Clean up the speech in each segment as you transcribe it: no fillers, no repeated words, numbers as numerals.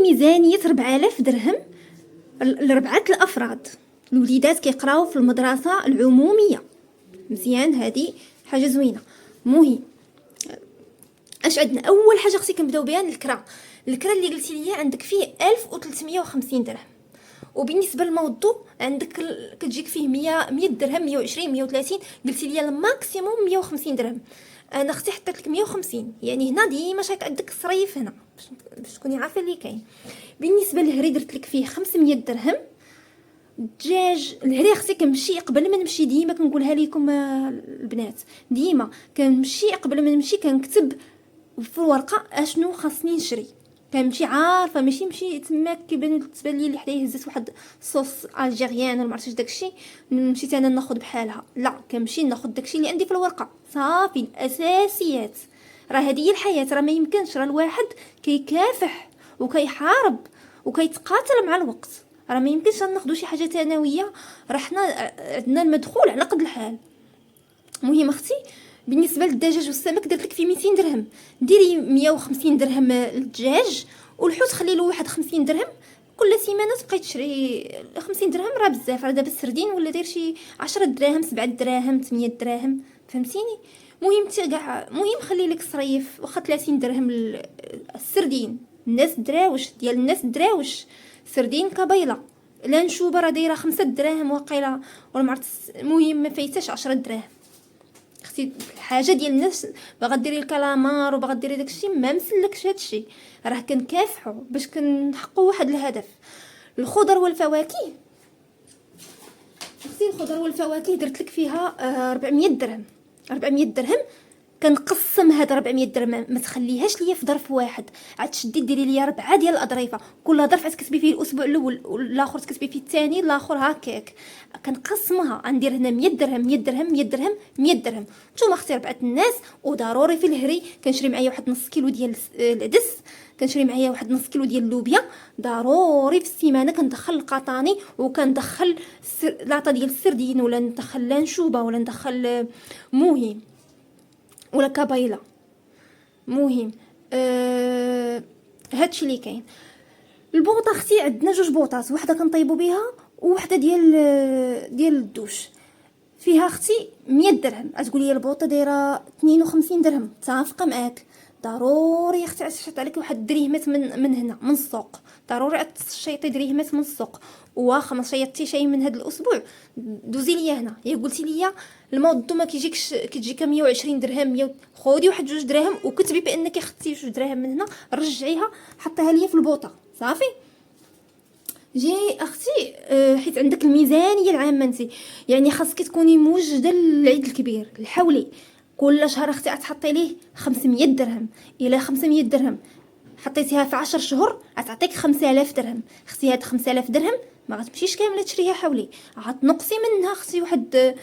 ميزانيه 4000 درهم لربعه الافراد. الوليدات كيقراو في المدرسه العموميه، مزيان، هذه حاجه زوينه. مهم اش عندنا؟ اول حاجه خصك نبداو بها الكرا اللي قلتي لي عندك فيه 1350 درهم. وبالنسبه للموضوع عندك كتجيك فيه 100 درهم، 120، 130، قلتي لي الماكسيموم 150 درهم. انا اختي حطيت لك 150، يعني هنا ديما شاك عندك الصريف هنا باش تكوني عارفه اللي كاين. بالنسبه للهري درت لك فيه 500 درهم. الدجاج الهري اختي كنمشي قبل ما نمشي، ديما كنقولها لكم البنات، ديما كنمشي قبل ما نمشي كنكتب في الورقه اشنو خاصني نشري. كنمشي عارفه، ماشي نمشي تماك تبان لي اللي حدايا هزت واحد صوص الجيريان ولا معرفتش داكشي مشيت انا ناخذ بحالها. لا، كنمشي ناخذ داكشي اللي عندي في الورقه صافي. الاساسيات راه هذه هي الحياه، راه ما يمكنش، راه الواحد كيكافح وكيحارب وكيتقاتل مع الوقت، راه ما يمكنش ناخذوا شي حاجه ثانويه، راه حنا عندنا المدخول على قد الحال. مهم اختي بالنسبه للدجاج والسمك درت لك فيه 200 درهم. ديري 150 درهم للدجاج، والحوت خلي له واحد 50 درهم. كل سيمانه تبقاي تشري 50 درهم، راه بزاف، راه دابا السردين ولا داير شي 10 دراهم، 7 دراهم، 8 دراهم، فهمتيني؟ مهم كاع مهم خلي لك صريف واخا 30 درهم السردين. الناس دراوش ديال الناس دراوش سردين كبيله لا نشوبه راه دايره 5 دراهم واقيلا، ولا معرفت. المهم ما فايتاش 10 دراهم. اختي الحاجه ديال الناس باغا ديري الكلامار وباغا ديري داكشي، ما مسلكش هادشي، راه كنكافحوا باش كنحققوا واحد الهدف. الخضر والفواكه اختي، الخضر والفواكه درت لك فيها 400 درهم. 400 درهم كنقسم هاد 400 درهم، ما تخليهاش ليا في ظرف واحد، عاد تشدي ديري ليا 4 ديال الاظريفه، كل ظرف تكتبي فيه الاسبوع الاول والاخر تكتبي فيه الثاني، الاخر هكاك كنقسمها. غندير هنا 100 درهم 100 درهم 100 درهم 100 درهم. نتوما اختي 4 الناس، وضروري في الهري كنشري معايا واحد نص كيلو ديال العدس، كنشري معايا واحد نص كيلو ديال اللوبيا. ضروري في السيمانه كندخل القطاني وكندخل لاطه ديال السردين، ولا ندخل لانشوبه، ولا ندخل مهم ولا كابايلا. مهم هادشي اللي كاين. البوطه اختي عندنا جوج بوطات، وحده كنطيبوا بها ووحده ديال الدوش. فيها اختي 100 درهم. تقولي البوطه دايره 52 درهم، متفقه معاك. ضروري اختي تشحط عليك واحد دريهمات من هنا من السوق، ضروري تشيطي دريهمات من السوق. واخا ما شيطتي شي من هذا الاسبوع دوزي ليا هنا. يا قلتي ليا الموضوع ما كيجيكش، كتجيك 120 درهم، 100، خودي واحد 2 دراهم وكتبي بانك اخذتي 2 دراهم من هنا، رجعيها حطيها ليا في البوطه صافي. جي اختي حيت عندك الميزانيه العامه انت، يعني خاصك تكوني موجده للعيد الكبير الحولي. كل شهر اختي تحطي ليه 500 درهم. الى 500 درهم حطيتيها في 10 شهور غتعطيك 5000 درهم. اختي هاد 5000 درهم ما غتمشيش كامله تشريها حولي، غتنقصي منها اختي واحد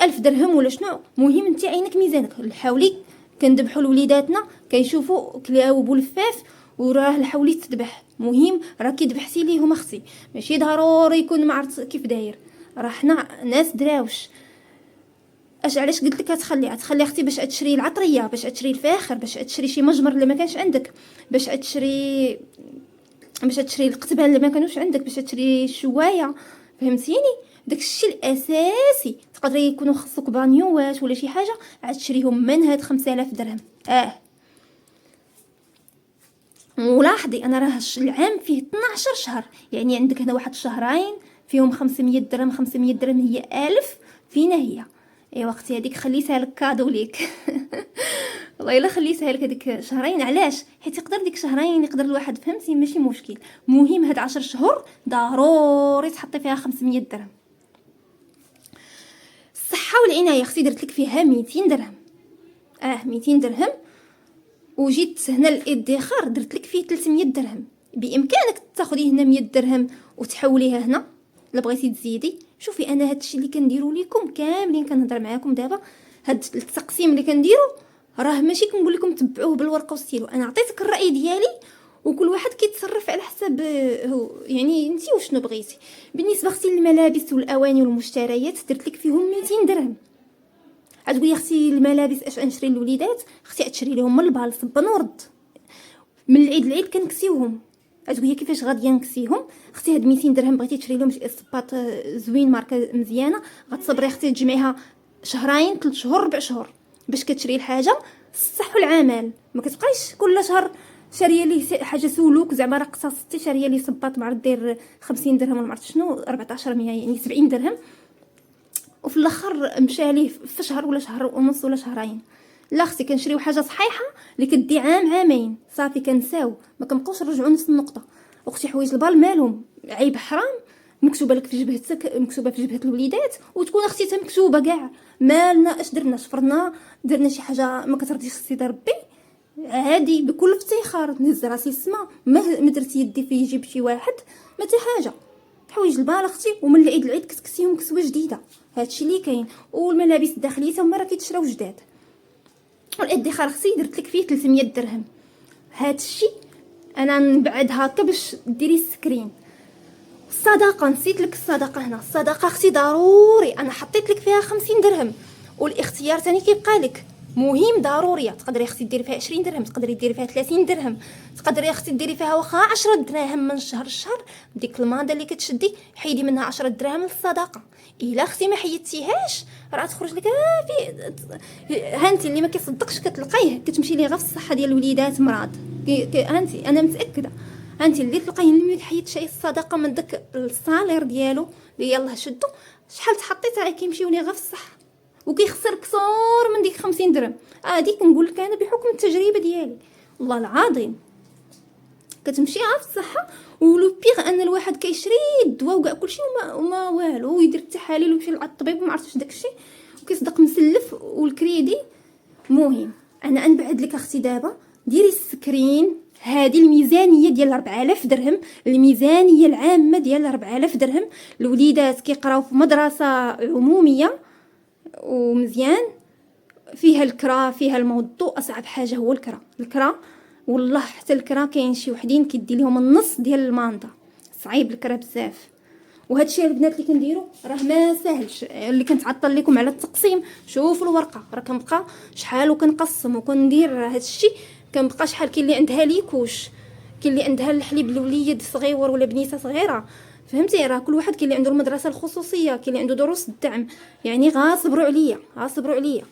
1000 درهم ولا شنو. مهم انت عينك ميزانك. الحولي كندبحوا لوليداتنا كيشوفوا كلاو بولفاف وراه الحولي تذبح. مهم راه كي ذبحتي ليهم اختي ماشي ضروري يكون ما عرفت كيف داير، راه حنا ناس دراوش. اش علاش قلت لك هتخلي اختي باش تشري العطريه، باش تشري الفاخر، باش تشري شي مجمر اللي ما كانش عندك، باش تشري القتبان اللي ما كانوش عندك، باش تشري الشوايه، فهمتيني؟ داك الشيء الاساسي. تقدري يكونوا خصك بانيوات ولا شي حاجه عاد تشريهم من هاد 5000 درهم. ولاحظي انا راه العام فيه 12 شهر، يعني عندك هنا واحد شهرين فيهم 500 درهم. 500 درهم هي 1000. فينا هي؟ ايوا اختي هذيك خليتها لك كادو ليك. والله الا خليتها لك هذيك شهرين. علاش؟ حيت يقدر ديك شهرين يقدر الواحد، فهمتي؟ ماشي مشكل. مهم هاد 10 شهور ضروري تحطي فيها 500 درهم. الصحه والعنايه اختي درت لك فيها 200 درهم. 200 درهم. وجيت هنا الادخار درت لك فيه 300 درهم. بامكانك تاخذي هنا 100 درهم وتحوليها هنا الا بغيتي تزيدي. شوفي انا هادشي اللي كنديرو لكم كاملين كنهضر معاكم دابا، هاد التقسيم اللي كنديرو راه ماشي كنقول لكم تبعوه بالورقه والستيلو، انا عطيتك الراي ديالي وكل واحد كيتصرف على حسب هو يعني انت وشنو بغيتي. بالنسبه اختي للملابس والاواني والمشتريات درت لك فيهم 200 درهم. غتقولي اختي الملابس اش نشري للوليدات؟ اختي تشري لهم من البال صبا ورد، من العيد كنكسيوهم. عتقول هي كيفاش غادي نكسيهم. اختي هاد 200 درهم بغيتي تشري لهم شي صباط زوين ماركه مزيانه، غتصبري اختي تجمعيها شهرين 3 شهور 4 شهور باش كتشري الحاجه الصح والعمل. ما كتبقايش كل شهر شاريه ليه حاجه سولوك زعما راه اقتصدتي شاريه ليه صباط مع دير 50 درهم ولا ما عرفت شنو 1400 يعني 70 درهم، وفي الاخر مشى ليه في شهر ولا شهر ونص ولا شهرين. لا اختي كنشريو حاجه صحيحه اللي كدي عام عامين صافي كنساو، ما كنبقاوش نرجعوا نفس النقطه. اختي حوايج البال مالهم عيب حرام مكتوبه لك في جبهتك، مكتوبه في جبهه الوليدات، وتكون اختي تا مكتوبه كاع. مالنا اش درنا؟ شفرنا درنا شي حاجه ما كترضيش سيدي ربي عادي بكل افتخار نهز راسي السما. ما درت يدي في جيب شي واحد ما حتى حاجه. حوايج البال اختي ومن العيد للعيد كتكسيهم كسوه جديده، هادشي اللي كاين. والملابس الداخليه تا هما راه كيتشراو جداد. والادخار اختي درت لك فيه 300 درهم. هادشي انا نبعد هكا باش ديري السكرين. الصدقه نسيت لك الصدقه هنا، الصدقه اختي ضروري انا حطيت لك فيها 50 درهم. والاختيار ثاني كيبقى لك مهم ضروريه. تقدري اختي ديري فيها 20 درهم، تقدري ديري فيها 30 درهم، تقدري اختي ديري فيها واخا 10 دراهم من شهر لشهر. ديك الماده اللي كتشدي حيدي منها 10 دراهم للصدقه. الا اختي ما حيدتيهاش راه تخرج لك في هانتي اللي ما كيصدقش كتلقايه كتمشي ليه غير في الصحه ديال الوليدات مرض. هانتي انا متاكده انت اللي تلقايه اللي ما حيد شي الصدقه من داك الصالير ديالو اللي يلاه شدو شحال تحطيت راه كيمشيو ليه غير في الصحه وكيخسر كثور من ديك 50 درهم. هذيك نقول لك انا بحكم التجربه ديالي والله العظيم كتمشي غير في الصحه. ولو بيغ ان الواحد كيشري الدواء وكاع كلشي وما والو ويدير التحاليل ويمشي للطبيب وما عرفتش داكشي وكيصدق مسلف والكريدي. المهم انا نبعد لك اختي دابا ديري السكرين. هذه الميزانيه ديال 4000 درهم، الميزانيه العامه ديال 4000 درهم. الوليدات كيقراو في مدرسه عموميه ومزيان فيها الكرا فيها الموضوع. اصعب حاجه هو الكرا والله حتى الكرا كاين شي وحدين كيدي لهم النص ديال المانطا. صعيب الكرا بزاف. وهذا الشيء البنات اللي كنديرو راه ما ساهلش. اللي كنتعطل لكم على التقسيم شوفوا الورقه راه كنبقى شحال وكنقسم وكندير هذا الشيء. كنبقى شحال كاين اللي عندها ليكوش، كاين اللي عندها الحليب الوليد صغيور ولا بنيته صغيره فهمتي. راه كل واحد كاين اللي عنده المدرسه الخصوصيه، كاين اللي عنده دروس الدعم. يعني غاصبروا عليا